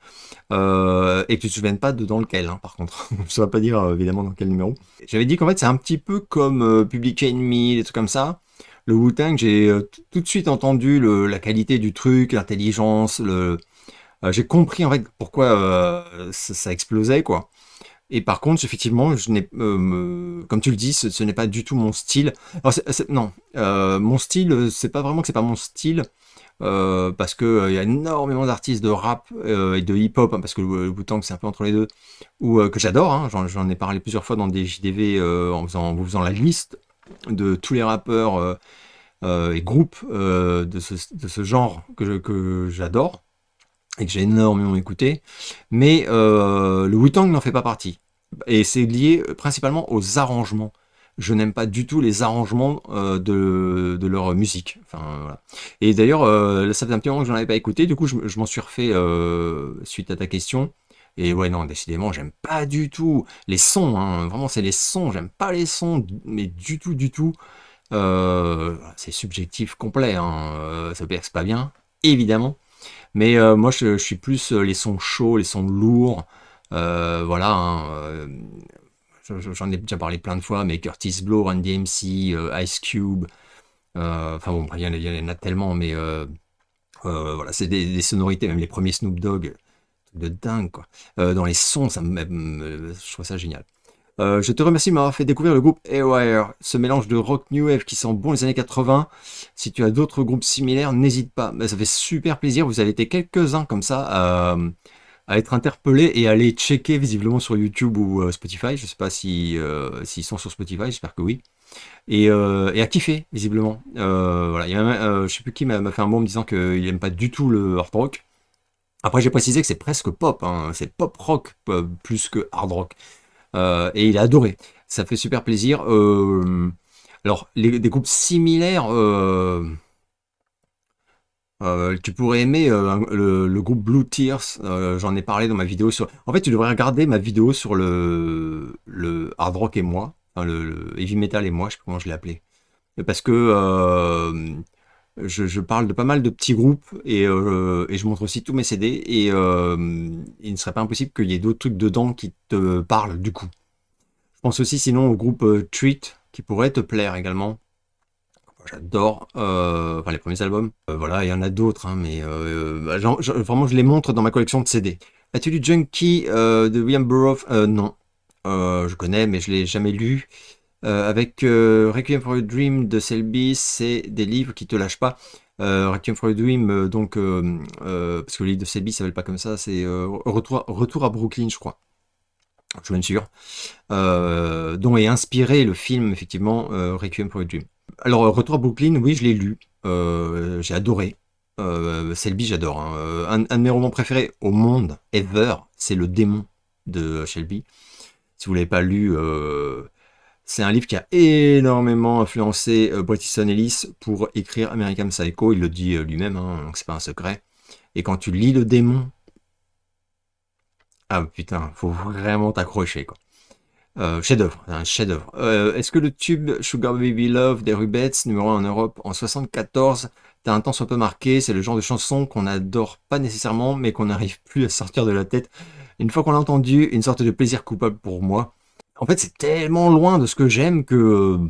et que tu te souviennes pas de dans lequel, hein, par contre. Je ne saurais pas dire évidemment dans quel numéro. J'avais dit qu'en fait c'est un petit peu comme Public Enemy, des trucs comme ça. Le Wu-Tang, j'ai tout de suite entendu la qualité du truc, l'intelligence, j'ai compris en fait pourquoi ça explosait, quoi. Et par contre, effectivement, je n'ai, comme tu le dis, ce n'est pas du tout mon style. Alors, non, mon style, c'est pas vraiment que c'est pas mon style, parce que il y a énormément d'artistes de rap et de hip-hop, hein, parce que le Wu-Tang c'est un peu entre les deux, ou que j'adore. Hein, j'en ai parlé plusieurs fois dans des JDV en vous faisant la liste de tous les rappeurs et groupes de ce genre que j'adore et que j'ai énormément écouté. Mais le Wu-Tang n'en fait pas partie. Et c'est lié principalement aux arrangements. Je n'aime pas du tout les arrangements de leur musique. Enfin, voilà. Et d'ailleurs, ça fait un petit moment que j'en avais pas écouté, du coup je m'en suis refait suite à ta question. Et ouais, non, décidément, j'aime pas du tout les sons, hein. Vraiment, c'est les sons, j'aime pas les sons, mais du tout, du tout. C'est subjectif complet, hein. Ça veut dire que c'est pas bien, évidemment. Mais moi, je suis plus les sons chauds, les sons lourds. Voilà, hein, j'en ai déjà parlé plein de fois, mais Curtis Blow, Run DMC, Ice Cube, enfin bon, il y en a tellement, mais voilà, c'est des sonorités, même les premiers Snoop Dogg, de dingue, quoi. Dans les sons, je trouve ça génial. Je te remercie de m'avoir fait découvrir le groupe Haywire, ce mélange de rock new wave qui sent bon les années 80. Si tu as d'autres groupes similaires, n'hésite pas. Ça fait super plaisir, vous avez été quelques-uns comme ça à être interpellés et à aller checker visiblement sur YouTube ou Spotify. Je sais pas si s'ils sont sur Spotify, j'espère que oui. Et à kiffer, visiblement. Voilà, il y a même, je sais plus qui m'a fait un mot en me disant qu'il aime pas du tout le hard rock. Après, j'ai précisé que c'est presque pop, hein, c'est pop rock plus que hard rock. Et il a adoré. Ça fait super plaisir. Alors, des groupes similaires, tu pourrais aimer le groupe Blue Tears. J'en ai parlé dans ma vidéo sur... En fait, tu devrais regarder ma vidéo sur le hard rock et moi, enfin, le heavy metal et moi, je sais pas comment je l'ai appelé. Parce que je parle de pas mal de petits groupes et je montre aussi tous mes CD et il ne serait pas impossible qu'il y ait d'autres trucs dedans qui te parlent du coup. Je pense aussi sinon au groupe Treat qui pourrait te plaire également. J'adore enfin, les premiers albums. Voilà, il y en a d'autres, hein, mais vraiment je les montre dans ma collection de CD. As-tu lu Junkie de William Burroughs? Non. Je connais, mais je l'ai jamais lu. Avec Requiem for a Dream de Selby, c'est des livres qui te lâchent pas. Requiem for a Dream, parce que le livre de Selby s'appelle pas comme ça, c'est Retour à Brooklyn, je crois. Je suis même sûr. Dont est inspiré le film, effectivement, Requiem for a Dream. Alors, Retour à Brooklyn, oui, je l'ai lu. J'ai adoré. Selby, j'adore. Hein. Un de mes romans préférés au monde, ever, c'est Le Démon de Shelby. Si vous l'avez pas lu, c'est un livre qui a énormément influencé Bret Easton Ellis pour écrire American Psycho. Il le dit lui-même, hein, donc c'est pas un secret. Et quand tu lis Le Démon, ah putain, faut vraiment t'accrocher, quoi. Chef-d'œuvre, un chef-d'œuvre. Est-ce que le tube Sugar Baby Love des Rubettes, numéro 1 en Europe en 74, t'as un temps soit peu marqué? C'est le genre de chanson qu'on n'adore pas nécessairement, mais qu'on n'arrive plus à sortir de la tête. Une fois qu'on l'a entendu, une sorte de plaisir coupable pour moi. En fait, c'est tellement loin de ce que j'aime que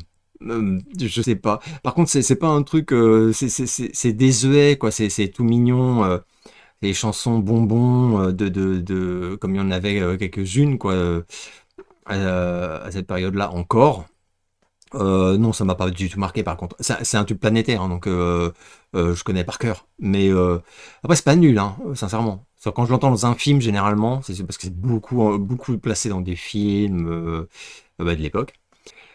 je sais pas. Par contre, c'est pas un truc, c'est désuet, quoi. C'est tout mignon. Les chansons bonbons comme il y en avait quelques-unes, quoi. À cette période-là encore. Non, ça m'a pas du tout marqué par contre. C'est un tube planétaire, hein, donc je connais par cœur. Mais après, c'est pas nul, hein, sincèrement. Quand je l'entends dans un film, généralement, c'est parce que c'est beaucoup placé dans des films de l'époque.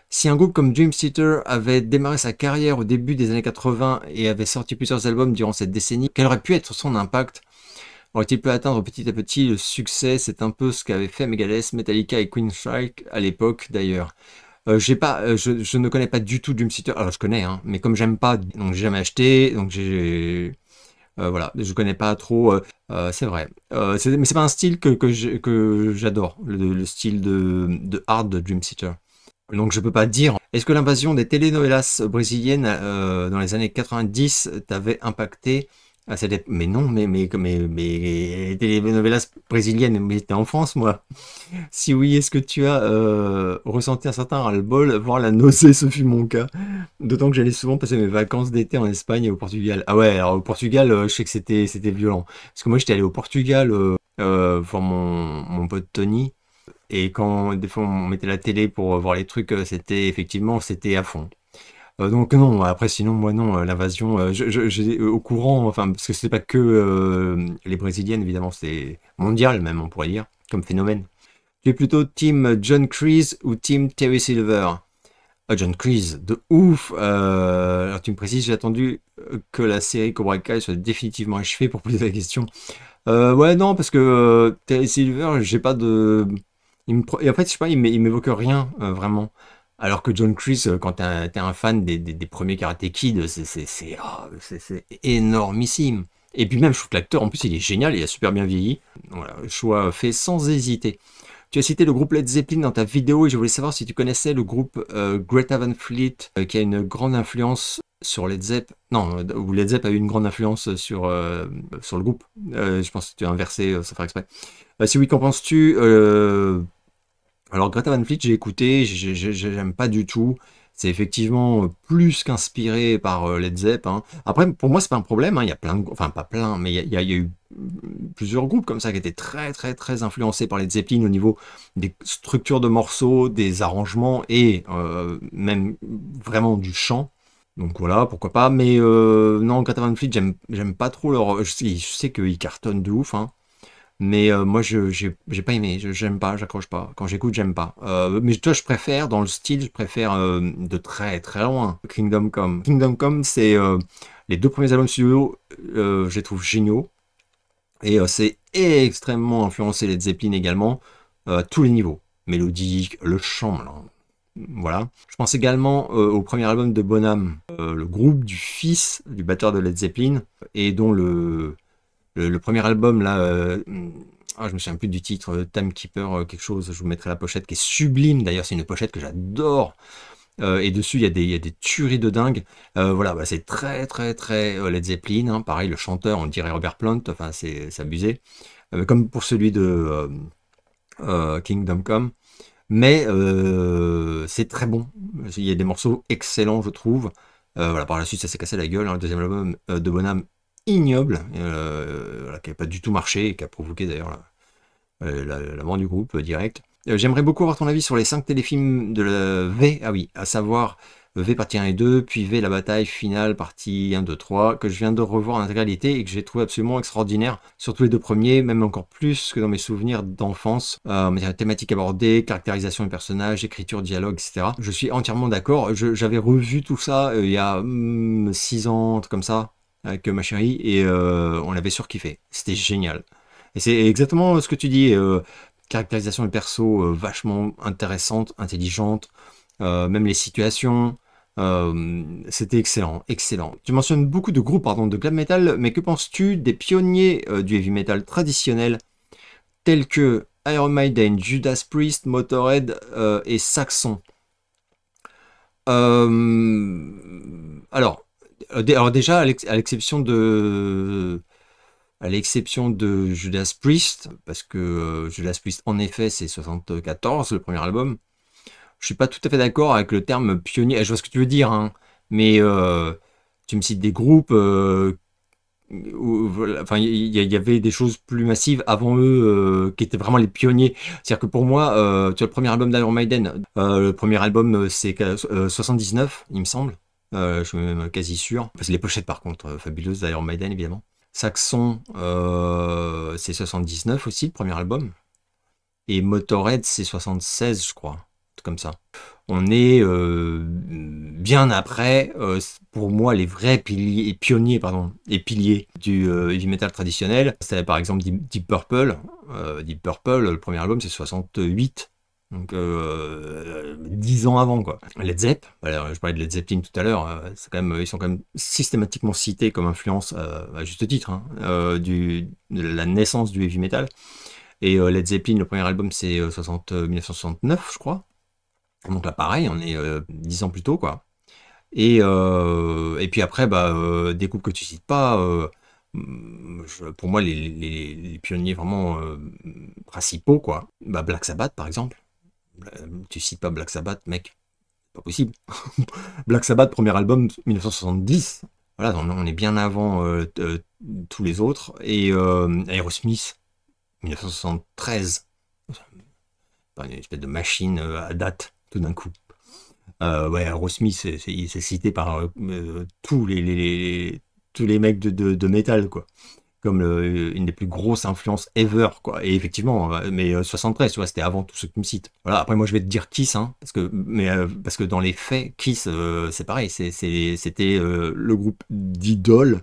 Si un groupe comme Dream Theater avait démarré sa carrière au début des années 80 et avait sorti plusieurs albums durant cette décennie, quel aurait pu être son impact? Aurait-il pu atteindre petit à petit le succès? C'est un peu ce qu'avaient fait Megadeth, Metallica et Queensryche à l'époque d'ailleurs. Je ne connais pas du tout Dream Theater. Alors je connais, hein, mais comme j'aime pas, donc j'ai jamais acheté, donc voilà, je connais pas trop. C'est vrai. Mais c'est pas un style que j'adore, le style de hard de Dream Theater. Donc je peux pas dire. Est-ce que l'invasion des telenovelas brésiliennes dans les années 90 t'avait impacté? Mais non, mais les telenovelas brésiliennes, mais t'es en France, moi. Si oui, est-ce que tu as ressenti un certain ras-le-bol, voire la nausée, ce fut mon cas. D'autant que j'allais souvent passer mes vacances d'été en Espagne et au Portugal. Ah ouais, alors au Portugal, je sais que c'était violent. Parce que moi, j'étais allé au Portugal voir mon pote Tony. Et quand des fois on mettait la télé pour voir les trucs, c'était à fond. Donc non, après sinon moi non, l'invasion, j'ai au courant, enfin parce que c'est pas que les Brésiliennes évidemment, c'est mondial même on pourrait dire, comme phénomène. Tu es plutôt team John Kreese ou team Terry Silver? John Kreese, de ouf. Alors tu me précises, j'ai attendu que la série Cobra Kai soit définitivement achevée pour poser la question. Ouais non parce que Terry Silver, j'ai pas de... Et en fait, je sais pas, il m'évoque rien, vraiment. Alors que John Kreese, quand t'es un fan des premiers Karate Kid, c'est énormissime. Et puis même, je trouve que l'acteur, en plus, il est génial, il a super bien vieilli. Voilà, choix fait sans hésiter. Tu as cité le groupe Led Zeppelin dans ta vidéo et je voulais savoir si tu connaissais le groupe Greta Van Fleet, qui a une grande influence sur Led Zepp. Non, où Led Zepp a eu une grande influence sur le groupe. Je pense que tu as inversé, sans faire exprès. Si oui, qu'en penses-tu? Alors Greta Van Fleet, j'ai écouté, j'aime pas du tout. C'est effectivement plus qu'inspiré par Led Zepp. Hein. Après, pour moi, c'est pas un problème. Hein. Il y a plein de, enfin pas plein, mais il y a eu plusieurs groupes comme ça qui étaient très influencés par Led Zeppelin au niveau des structures de morceaux, des arrangements et même vraiment du chant. Donc voilà, pourquoi pas. Mais non, Greta Van Fleet, j'aime pas trop leur. Je sais qu'ils cartonnent de ouf. Hein. Mais moi, j'ai pas aimé, j'aime pas, j'accroche pas. Quand j'écoute, j'aime pas. Mais toi, je préfère, dans le style, je préfère de très loin Kingdom Come. Kingdom Come, c'est les deux premiers albums studio, je les trouve géniaux. Et c'est extrêmement influencé Led Zeppelin également, à tous les niveaux. Mélodique, le chant, là. Voilà. Je pense également au premier album de Bonham, le groupe du fils du batteur de Led Zeppelin, et dont le premier album, là, je me souviens plus du titre, Timekeeper, quelque chose, je vous mettrai la pochette qui est sublime, d'ailleurs c'est une pochette que j'adore, et dessus il y a des tueries de dingue. Voilà, bah, c'est très très très Led Zeppelin, hein. Pareil, le chanteur, on dirait Robert Plant, enfin c'est abusé. Comme pour celui de Kingdom Come. Mais c'est très bon. Il y a des morceaux excellents, je trouve. Voilà, par la suite, ça s'est cassé la gueule, hein. Le deuxième album de Bonham, ignoble, voilà, qui n'a pas du tout marché et qui a provoqué d'ailleurs la mort du groupe direct. J'aimerais beaucoup avoir ton avis sur les 5 téléfilms de la V, ah oui, à savoir V partie 1 et 2, puis V la bataille finale partie 1, 2, 3, que je viens de revoir en intégralité et que j'ai trouvé absolument extraordinaire, surtout les deux premiers, même encore plus que dans mes souvenirs d'enfance, thématiques abordées, caractérisation des personnages, écriture, dialogue, etc. Je suis entièrement d'accord, j'avais revu tout ça il y a 6 ans, un truc comme ça, avec ma chérie, et on l'avait surkiffé, c'était génial. Et c'est exactement ce que tu dis, caractérisation des persos vachement intéressante, intelligente, même les situations, c'était excellent, excellent. Tu mentionnes beaucoup de groupes pardon, de glam metal, mais que penses-tu des pionniers du heavy metal traditionnel, tels que Iron Maiden, Judas Priest, Motorhead et Saxon? Alors, alors déjà, à l'exception de Judas Priest, parce que Judas Priest, en effet, c'est 74, le premier album. Je suis pas tout à fait d'accord avec le terme pionnier. Je vois ce que tu veux dire, hein, mais tu me cites des groupes où, voilà, enfin, il y avait des choses plus massives avant eux qui étaient vraiment les pionniers. C'est-à-dire que pour moi, tu vois, le premier album d'Iron Maiden, le premier album c'est 79, il me semble. Je suis même quasi sûr. Parce que les pochettes, par contre, fabuleuses d'Iron Maiden, évidemment. Saxon, c'est 79 aussi, le premier album. Et Motorhead, c'est 76, je crois. Comme ça. On est bien après, pour moi, les vrais pionniers pardon, et piliers du heavy metal traditionnel. C'est par exemple Deep Purple. Deep Purple, le premier album, c'est 68. Donc 10 ans avant, quoi. Led Zepp, voilà, je parlais de Led Zeppelin tout à l'heure, c'est quand même, ils sont quand même systématiquement cités comme influence, à juste titre, hein, de la naissance du heavy metal. Et Led Zeppelin, le premier album, c'est 1969, je crois. Donc là, pareil, on est 10 ans plus tôt, quoi. Et puis après, bah, des groupes que tu cites pas, pour moi, les pionniers vraiment principaux, quoi. Bah, Black Sabbath, par exemple. Tu cites pas Black Sabbath, mec, pas possible. Black Sabbath, premier album, 1970. Voilà, on est bien avant tous les autres. Et Aerosmith, 1973. Une espèce de machine à date, tout d'un coup. Ouais, Aerosmith, c'est cité par tous les mecs de métal, quoi. Comme une des plus grosses influences ever, quoi. Et effectivement, mais 73, tu vois, c'était avant tous ceux que tu me cites. Voilà, après moi je vais te dire Kiss, hein, parce que dans les faits, Kiss, c'est pareil, c'était le groupe d'idoles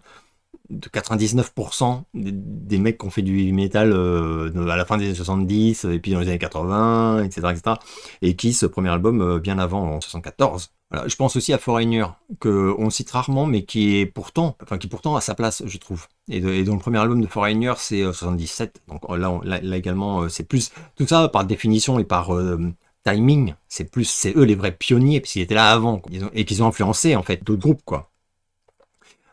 de 99% des mecs qui ont fait du heavy metal à la fin des années 70 et puis dans les années 80, etc. etc. Et Kiss, ce premier album bien avant, en 74. Voilà. Je pense aussi à Foreigner, qu'on cite rarement, mais qui est pourtant à sa place, je trouve. Et dans le premier album de Foreigner, c'est 77. Donc là également, c'est plus... Tout ça, par définition et par... timing, c'est eux les vrais pionniers, puisqu'ils étaient là avant, quoi. Et qu'ils ont influencé, en fait, d'autres groupes, quoi.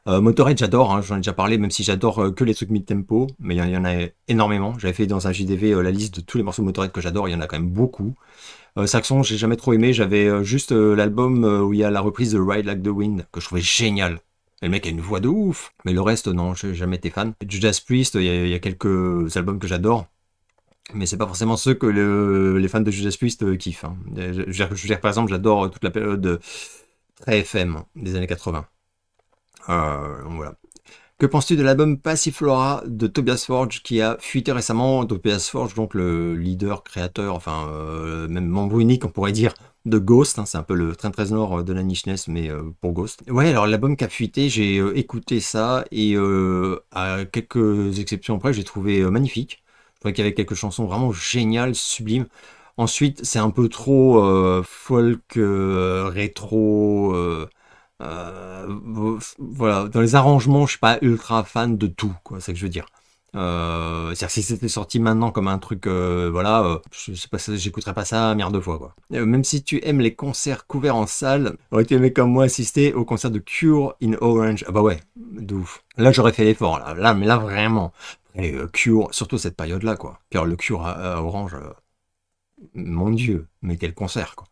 Motorhead, j'adore, hein, j'en ai déjà parlé, même si j'adore que les trucs mid-tempo, mais il y en a énormément. J'avais fait dans un JDV la liste de tous les morceaux de Motorhead que j'adore, il y en a quand même beaucoup. Saxon, j'ai jamais trop aimé, j'avais juste l'album où il y a la reprise de Ride Like the Wind, que je trouvais génial. Et le mec a une voix de ouf, mais le reste, non, j'ai jamais été fan. Judas Priest, il y a quelques albums que j'adore, mais c'est pas forcément ceux que les fans de Judas Priest kiffent, hein. Je veux dire, par exemple, j'adore toute la période très FM des années 80. Voilà. Que penses-tu de l'album Passiflora de Tobias Forge qui a fuité récemment? Tobias Forge, donc le leader, créateur, enfin même membre unique, on pourrait dire, de Ghost, hein, c'est un peu le Trent Reznor de la nicheness, mais pour Ghost. Ouais, alors l'album qui a fuité, j'ai écouté ça et à quelques exceptions près, j'ai trouvé magnifique. Je trouvais qu'il y avait quelques chansons vraiment géniales, sublimes. Ensuite, c'est un peu trop folk, rétro. Voilà, dans les arrangements, je suis pas ultra fan de tout, quoi, c'est ce que je veux dire. C'est-à-dire que si c'était sorti maintenant comme un truc, voilà, je sais pas, j'écouterais pas ça merde de fois, quoi. Même si tu aimes les concerts couverts en salle, aurais-tu aimé comme moi assister au concert de Cure in Orange? Ah bah ouais, de ouf. Là, j'aurais fait l'effort, mais là, vraiment. Et Cure, surtout cette période-là, quoi. Car le Cure à Orange, mon Dieu, mais quel concert, quoi.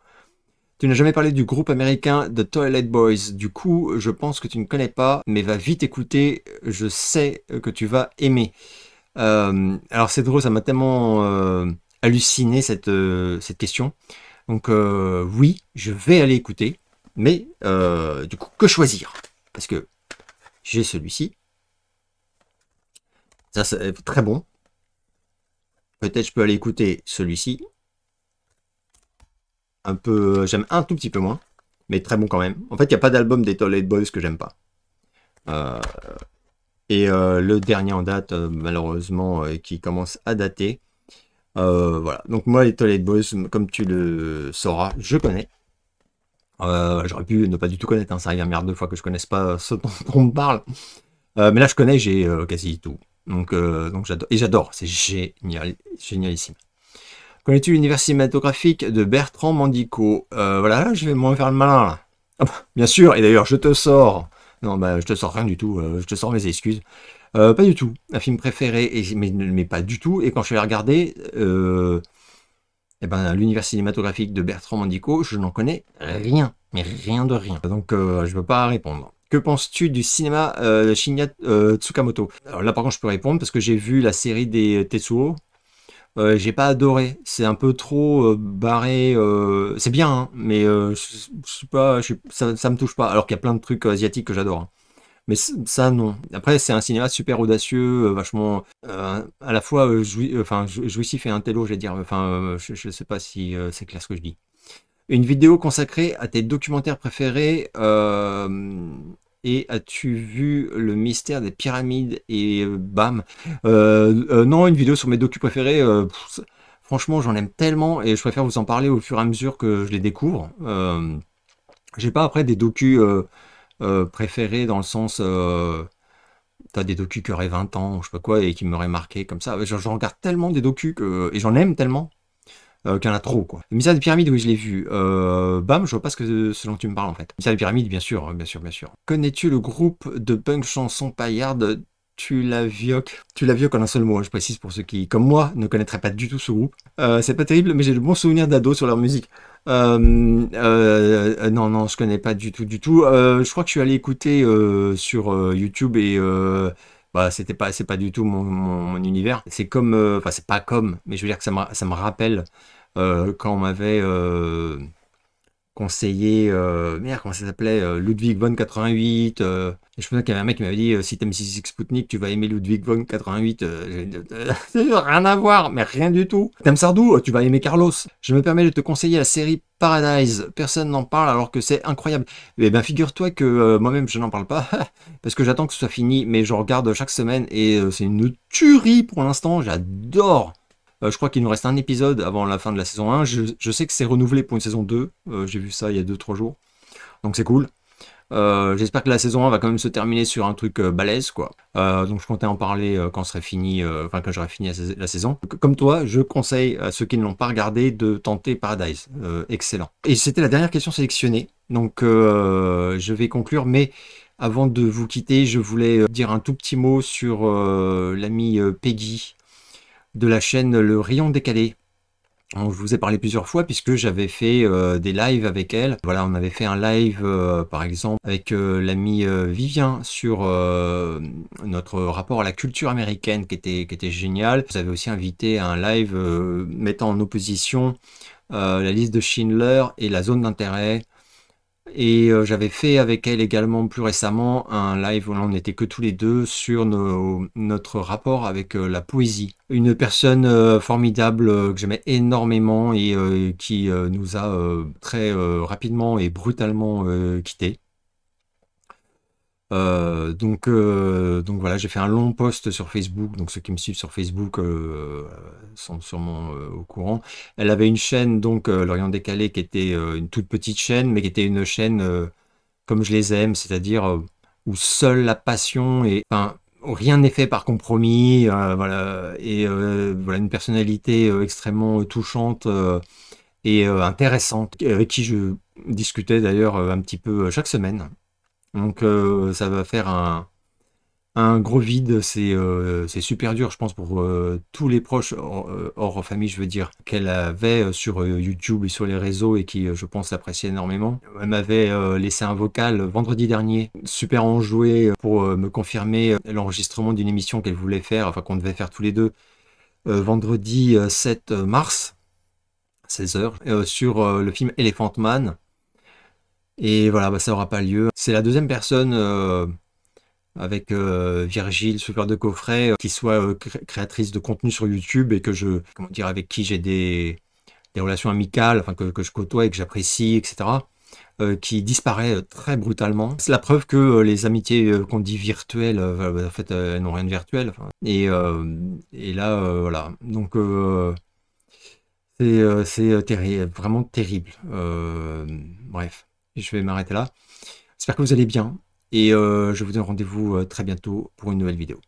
Tu n'as jamais parlé du groupe américain The Toilet Boys. Du coup, je pense que tu ne connais pas, mais va vite écouter. Je sais que tu vas aimer. Alors c'est drôle, ça m'a tellement halluciné cette question. Donc oui, je vais aller écouter, mais du coup, que choisir? Parce que j'ai celui-ci. Ça, c'est très bon. Peut-être je peux aller écouter celui-ci. Un peu, j'aime un tout petit peu moins, mais très bon quand même. En fait, il n'y a pas d'album des Toilet Boys que j'aime pas. Euh, et le dernier en date, malheureusement, qui commence à dater. Voilà. Donc moi, les Toilet Boys, comme tu le sauras, je connais. J'aurais pu ne pas du tout connaître, hein, ça arrive un milliard de fois que je connaisse pas ce dont on me parle. Mais là, je connais, j'ai quasi tout. Donc j'adore. Et j'adore, c'est génial, génialissime. Connais-tu l'univers cinématographique de Bertrand Mandico? Voilà, je vais m'en faire le malin là. Ah bah, bien sûr, et d'ailleurs, je te sors. Non, bah, je te sors rien du tout, je te sors mes excuses. Pas du tout. Un film préféré, mais pas du tout. Et quand je vais la regarder, eh ben, l'univers cinématographique de Bertrand Mandico, je n'en connais rien, mais rien de rien. Donc je ne peux pas répondre. Que penses-tu du cinéma Shinya Tsukamoto? Alors là par contre je peux répondre parce que j'ai vu la série des Tetsuo. J'ai pas adoré, c'est un peu trop barré, c'est bien, hein, mais je sais pas, ça me touche pas, alors qu'il y a plein de trucs asiatiques que j'adore, hein. Mais ça, non. Après, c'est un cinéma super audacieux, vachement, à la fois jouissif et intello, je vais dire. Enfin, je sais pas si c'est clair ce que je dis. Une vidéo consacrée à tes documentaires préférés. Et as-tu vu le mystère des pyramides et bam. Non, une vidéo sur mes docus préférés. Franchement, j'en aime tellement et je préfère vous en parler au fur et à mesure que je les découvre. J'ai pas après des docus préférés dans le sens t'as des docus qui auraient 20 ans ou je sais pas quoi et qui m'auraient marqué comme ça. J'en regarde tellement des docus et j'en aime tellement qu'il y en a trop, quoi. Le mystère des pyramides, oui, je l'ai vu. Bam, je vois pas ce dont tu me parles en fait. Le mystère des pyramides, bien sûr, bien sûr, bien sûr. Connais-tu le groupe de punk chanson paillarde Tu la vioques en un seul mot, hein, je précise pour ceux qui, comme moi, ne connaîtraient pas du tout ce groupe. C'est pas terrible, mais j'ai de bons souvenirs d'ado sur leur musique. Non, non, je connais pas du tout, du tout. Je crois que je suis allé écouter sur YouTube et bah, c'est pas du tout mon univers. C'est comme, enfin, c'est pas comme, mais je veux dire que ça me rappelle quand on m'avait conseillé, merde, comment ça s'appelait, Ludwig von 88. Et je me souviens qu'il y avait un mec qui m'avait dit si t'aimes Six Sputnik, tu vas aimer Ludwig von 88. Rien à voir, mais rien du tout. T'aimes Sardou, tu vas aimer Carlos. Je me permets de te conseiller la série Paradise. Personne n'en parle alors que c'est incroyable. Eh ben, figure-toi que moi-même, je n'en parle pas parce que j'attends que ce soit fini, mais je regarde chaque semaine et c'est une tuerie pour l'instant. J'adore. Je crois qu'il nous reste un épisode avant la fin de la saison 1. Je sais que c'est renouvelé pour une saison 2. J'ai vu ça il y a 2-3 jours. Donc c'est cool. J'espère que la saison 1 va quand même se terminer sur un truc balèze, quoi. Donc je comptais en parler quand serait fini, enfin quand j'aurai fini la saison. Comme toi, je conseille à ceux qui ne l'ont pas regardé de tenter Paradise. Excellent. Et c'était la dernière question sélectionnée. Donc je vais conclure, mais avant de vous quitter, je voulais dire un tout petit mot sur l'ami Peggy de la chaîne Le Rayon Décalé. Je vous ai parlé plusieurs fois puisque j'avais fait des lives avec elle. Voilà, on avait fait un live par exemple avec l'ami Vivien sur notre rapport à la culture américaine qui était génial. Vous avez aussi invité à un live mettant en opposition la liste de Schindler et la zone d'intérêt. Et j'avais fait avec elle également plus récemment un live où on n'était que tous les deux sur notre rapport avec la poésie. Une personne formidable que j'aimais énormément et qui nous a très rapidement et brutalement quittés. Donc voilà, j'ai fait un long post sur Facebook, donc ceux qui me suivent sur Facebook sont sûrement au courant. Elle avait une chaîne, donc L'Orient Décalé, qui était une toute petite chaîne, mais qui était une chaîne comme je les aime, c'est-à-dire où seule la passion et... Enfin, rien n'est fait par compromis, voilà, et voilà une personnalité extrêmement touchante et intéressante, avec qui je discutais d'ailleurs un petit peu chaque semaine. Donc ça va faire un gros vide, c'est super dur, je pense, pour tous les proches, hors famille, je veux dire, qu'elle avait sur YouTube et sur les réseaux et qui, je pense, l'appréciaient énormément. Elle m'avait laissé un vocal vendredi dernier, super enjoué, pour me confirmer l'enregistrement d'une émission qu'elle voulait faire, enfin qu'on devait faire tous les deux, vendredi 7 mars, 16h, sur le film Elephant Man. Et voilà, bah, ça aura pas lieu. C'est la deuxième personne avec Virgile, Super de Coffret, qui soit créatrice de contenu sur YouTube et que comment dire, avec qui j'ai des relations amicales, enfin que je côtoie et que j'apprécie, etc., qui disparaît très brutalement. C'est la preuve que les amitiés qu'on dit virtuelles, en fait, elles n'ont rien de virtuel. Enfin. Et là, voilà. Donc, c'est vraiment terrible. Bref, je vais m'arrêter là. J'espère que vous allez bien et je vous donne rendez-vous très bientôt pour une nouvelle vidéo.